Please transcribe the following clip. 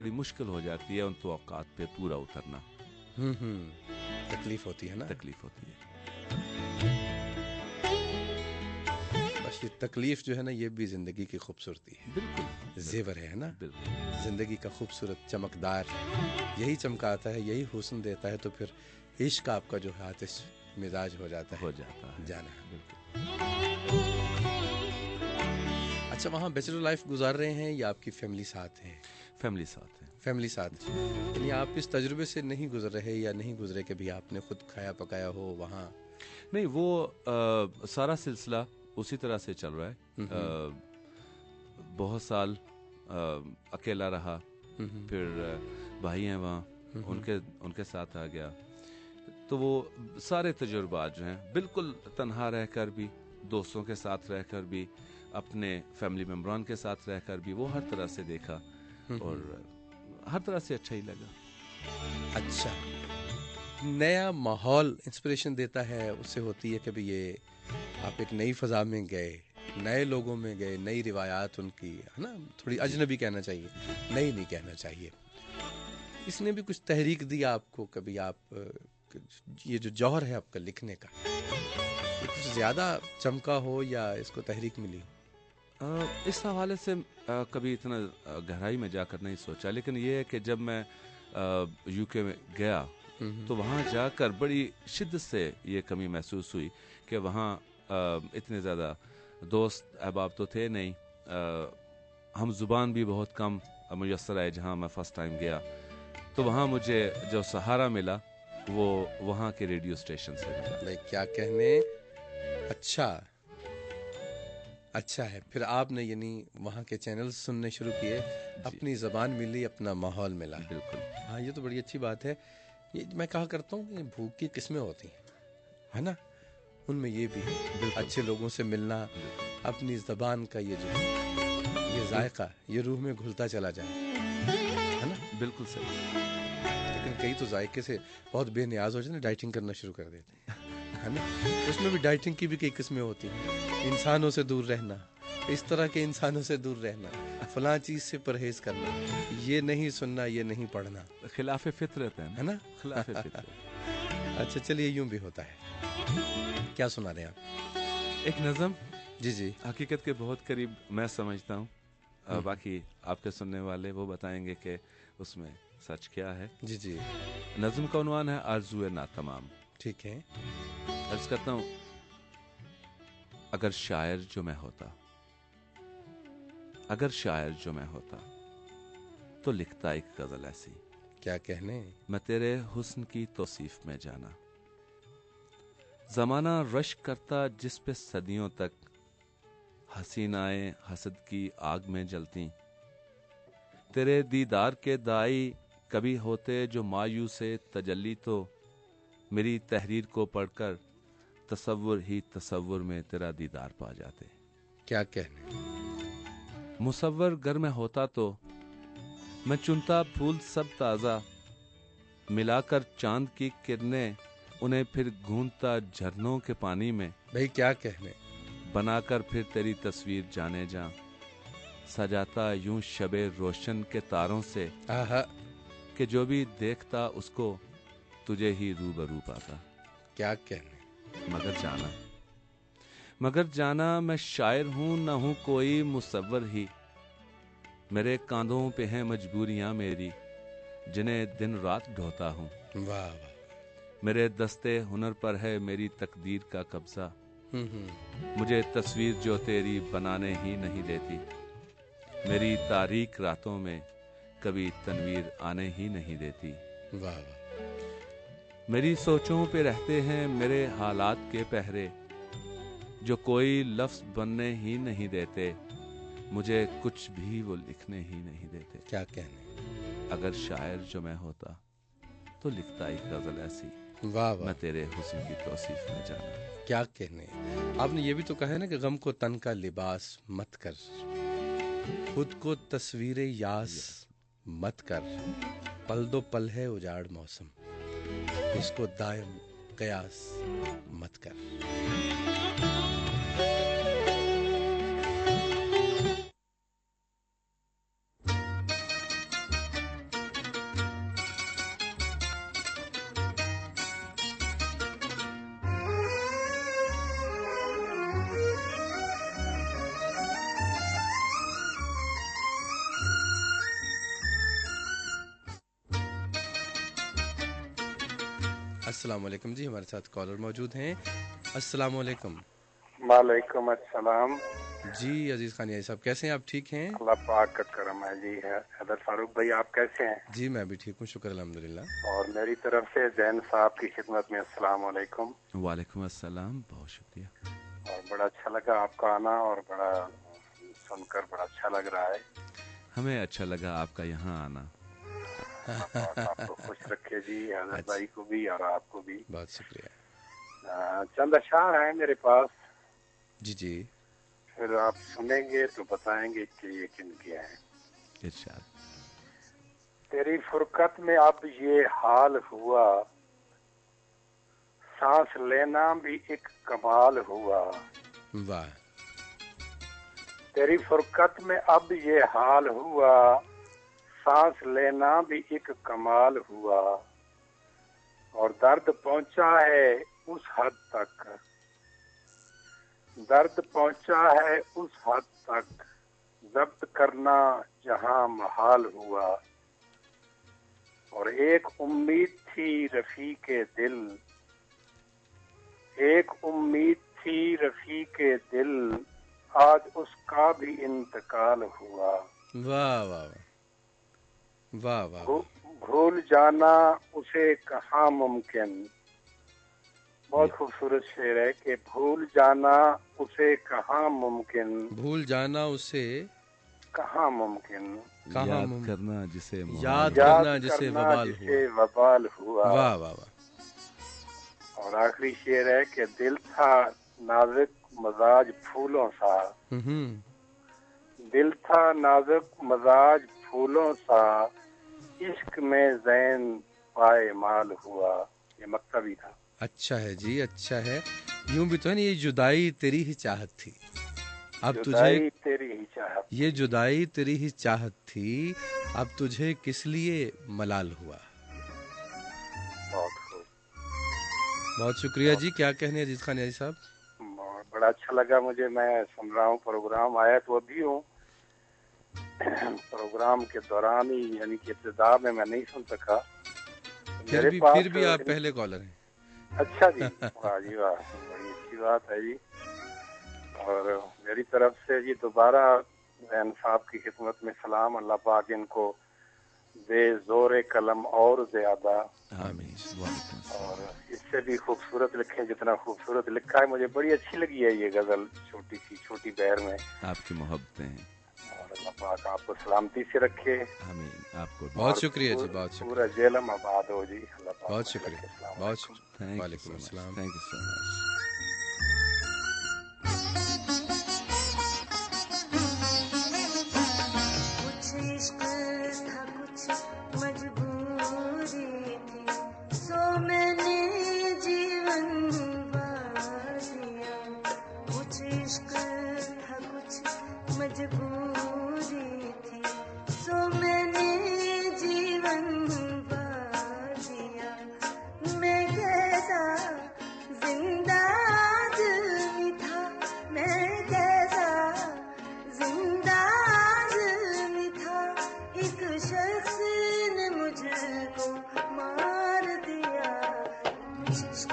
बड़ी मुश्किल हो जाती है उन तवक्कात पे पूरा उतरना। तकलीफ होती है ना, तकलीफ होती है। बस ये तकलीफ जो है ना, ये भी जिंदगी की खूबसूरती है, बिल्कुल जेवर है ना। बिल्कुल। जिंदगी का खूबसूरत चमकदार यही चमकाता है, यही हुस्न देता है, तो फिर इश्क आपका जो है आतिश मिजाज हो जाता है, जाना है। बिल्कुल। अच्छा, वहाँ बैचलर लाइफ गुजार रहे हैं या आपकी फैमिली साथ है? फैमिली साथ है। फैमिली साथ, यानी आप इस तजुर्बे से नहीं गुजर रहे या नहीं गुजरे कि भी आपने खुद खाया पकाया हो वहाँ? नहीं, वो सारा सिलसिला उसी तरह से चल रहा है। बहुत साल अकेला रहा, फिर भाई हैं वहाँ, उनके साथ आ गया। तो वो सारे तजुर्बात जो हैं, बिल्कुल तन्हा रहकर भी, दोस्तों के साथ रहकर भी, अपने फैमिली मेम्बरान के साथ रहकर भी, वो हर तरह से देखा और हर तरह से अच्छा ही लगा। अच्छा, नया माहौल इंस्पिरेशन देता है, उससे होती है कि भी ये आप एक नई फ़ज़ा में गए, नए लोगों में गए, नई रिवायात उनकी, है ना, थोड़ी अजनबी कहना चाहिए, नई नहीं कहना चाहिए। इसने भी कुछ तहरीक दी आपको? कभी आप ये जो जौहर है आपका लिखने का, ये कुछ ज़्यादा चमका हो या इसको तहरीक मिली? इस हवाले से कभी इतना गहराई में जाकर नहीं सोचा, लेकिन ये है कि जब मैं यूके में गया तो वहाँ जाकर बड़ी शिद्दत से ये कमी महसूस हुई कि वहाँ इतने ज़्यादा दोस्त अहबाब तो थे नहीं, हम ज़ुबान भी बहुत कम मुयस्सर आए जहाँ मैं फ़र्स्ट टाइम गया। तो वहाँ मुझे जो सहारा मिला वो वहाँ के रेडियो स्टेशन से मिला। भाई क्या कहने, अच्छा है। फिर आपने यानी वहाँ के चैनल्स सुनने शुरू किए, अपनी ज़बान मिली, अपना माहौल मिला। बिल्कुल। हाँ, ये तो बड़ी अच्छी बात है। ये मैं कहा करता हूँ कि भूख की किस्में होती हैं, है ना, उनमें ये भी है, अच्छे लोगों से मिलना, अपनी ज़बान का ये जो ये जायका ये रूह में घुलता चला जाए, है ना। बिल्कुल सही। लेकिन कई तो जायके से बहुत बेनियाज हो जाते हैं, डाइटिंग करना शुरू कर देते हैं, है ना। उसमें भी डाइटिंग की भी कई किस्में होती हैं। इंसानों से दूर रहना, इस तरह के इंसानों से दूर रहना, फलां चीज़ से परहेज करना, ये नहीं सुनना, ये नहीं पढ़ना, खिलाफ फितरत है ना। खिलाफ फितरत। अच्छा, चलिए, यूं भी होता है। क्या सुना रहे हैं आप? एक नज़म जी हकीकत के बहुत करीब मैं समझता हूँ, बाकी आपके सुनने वाले वो बताएंगे कि उसमें सच क्या है। जी नज़म का उन्वान है आरज़ूए नातमाम। ठीक है। अर्ज करता हूँ, अगर शायर जो मैं होता, अगर शायर जो मैं होता तो लिखता एक गज़ल ऐसी। क्या कहने, मैं तेरे हुस्न की तौसीफ में जाना, ज़माना रश करता जिस पे सदियों तक हसीनाएं हसद की आग में जलती। तेरे दीदार के दाई कभी होते जो मायूसे तजल्ली, तो मेरी तहरीर को पढ़कर तसव्वुर ही तसव्वुर में तेरा दीदार पा जाते। क्या कहने, मुसव्वर गर में होता तो मैं चुनता फूल सब ताज़ा, मिलाकर चांद की किरणें उन्हें फिर गूंथता झरनों के पानी में। भाई क्या कहने, बनाकर फिर तेरी तस्वीर जाने जा, सजाता यूं शबे रोशन के तारों से, आहा, कि जो भी देखता उसको तुझे ही रूबरू पाता। क्या कहने, मगर जाना मैं शायर हूँ न हूँ कोई मुसव्वर ही, मेरे कांधों पे हैं मजबूरियां मेरी जिन्हें दिन रात ढोता हूँ। वाह वाह, मेरे दस्ते हुनर पर है मेरी तकदीर का कब्जा, मुझे तस्वीर जो तेरी बनाने ही नहीं देती। मेरी तारीक रातों में कभी तनवीर आने ही नहीं देती। वाह वाह, मेरी सोचों पे रहते हैं मेरे हालात के पहरे, जो कोई लफ्ज बनने ही नहीं देते, मुझे कुछ भी वो लिखने ही नहीं देते। क्या कहने, अगर शायर जो मैं होता तो लिखता एक गजल ऐसी, वाह वाह, मैं तेरे हुस्न की तौसीफ में जाना। क्या कहने। आपने ये भी तो कहा है ना कि गम को तन का लिबास मत कर, खुद को तस्वीर यास मत कर, पल दो पल है उजाड़ मौसम, इसको दायम कयास मत कर। السلام علیکم جی، ہمارے ساتھ کالر موجود ہیں. السلام علیکم. وعلیکم السلام. جی عزیز خان صاحب، کیسے ہیں آپ؟ ٹھیک ہیں؟ اللہ پاک کا کرم ہے جی. حیدر فاروق بھائی آپ کیسے ہیں؟ جی میں بھی ٹھیک ہوں، شکر الحمدللہ. اور میری طرف سے زین صاحب کی خدمت میں السلام علیکم. وعلیکم السلام، بہت شکریہ. اور بڑا اچھا لگا آپ کا آنا، اور بڑا سن کر بڑا اچھا لگ رہا ہے. ہمیں اچھا لگا آپ کا یہاں آنا. اللہ پاک آپ کو خوش رکھے جی، حیدر بھائی کو بھی اور آپ کو بھی. بہت شکریہ. چند اشعار ہیں میرے پاس، جی جی پھر آپ سنیں گے تو بتائیں گے کہ یہ کن کے ہیں. ارشاد. تیری فرقت میں اب یہ حال ہوا، سانس لینا بھی ایک کمال ہوا. واہ. تیری فرقت میں اب یہ حال ہوا، سانس لینا بھی ایک کمال ہوا. اور درد پہنچا ہے اس حد تک، درد پہنچا ہے اس حد تک، ضبط کرنا جہاں محال ہوا. اور ایک امید تھی رفیق دل، ایک امید تھی رفیق دل، آج اس کا بھی انتقال ہوا. واہ واہ واہ واہ واہ. بھول جانا اسے کہاں ممکن، بہت خوبصورت شعر ہے کہ بھول جانا اسے کہاں ممکن، بھول جانا اسے کہاں ممکن، کہاں یاد کرنا جسے یاد یاد کرنا جسے کرنا وبال جسے ہوا. وبال ہوا. واہ واہ واہ. اور آخری شعر ہے کہ دل تھا نازک مزاج پھولوں سا، دل تھا نازک مزاج پھولوں سا، عشق میں زین پائے مال ہوا. یہ مکتب ہی تھا. اچھا ہے جی، اچھا ہے. یوں بھی تو ہے نا، یہ جدائی تیری ہی چاہت تھی، اب تجھے جدائی تیری ہی چاہت، یہ جدائی تیری ہی چاہت تھی، اب تجھے کس لیے ملال ہوا. بہت خوب. بہت شکریہ جی. کیا کہنے عزیز خان یاری صاحب؟ بڑا اچھا لگا مجھے. میں سن رہا ہوں پروگرام، آیا تو ابھی ہوں، پروگرام کے دوران ہی، یعنی کہ ابتدا میں نہیں سن سکا. پھر بھی آپ پہلے کالر ہیں. اچھا جی، واہ جی واہ، بڑی اچھی بات ہے جی. اور میری طرف سے جی دوبارہ زین صاحب کی خدمت میں سلام. اللہ پاک ان کو دے زور قلم اور زیادہ، آمین. وعلیکم السلام. اور اس سے بھی خوبصورت لکھیں جتنا خوبصورت لکھا ہے. مجھے بڑی اچھی لگی ہے یہ غزل، چھوٹی سی چھوٹی بہر میں. آپ کی محبتیں ہیں. اور اللہ پاک آپ کو سلامتی سے رکھے. آمین. آپ کو بہت شکریہ جی، بہت پورا شکریہ. جیلم آباد ہو جی. اللہ پاک بہت خوش شکریہ، رکھے. السلام بہت علیکم. شکریہ. تھینک یو وعلیکم سو مچ. السلام. تھینک یو سو مچ. کچھ عشق تھا کچھ مجبوری تھی، سو میں نے جیون وار دیا. کچھ عشق تھا کچھ مجبوری تھی، سو میں نے جیون وار دیا. میں کیسا زندہ آدمی تھا، میں کیسا زندہ آدمی تھا، ایک شخص نے مجھ کو مار دیا. کچھ عشق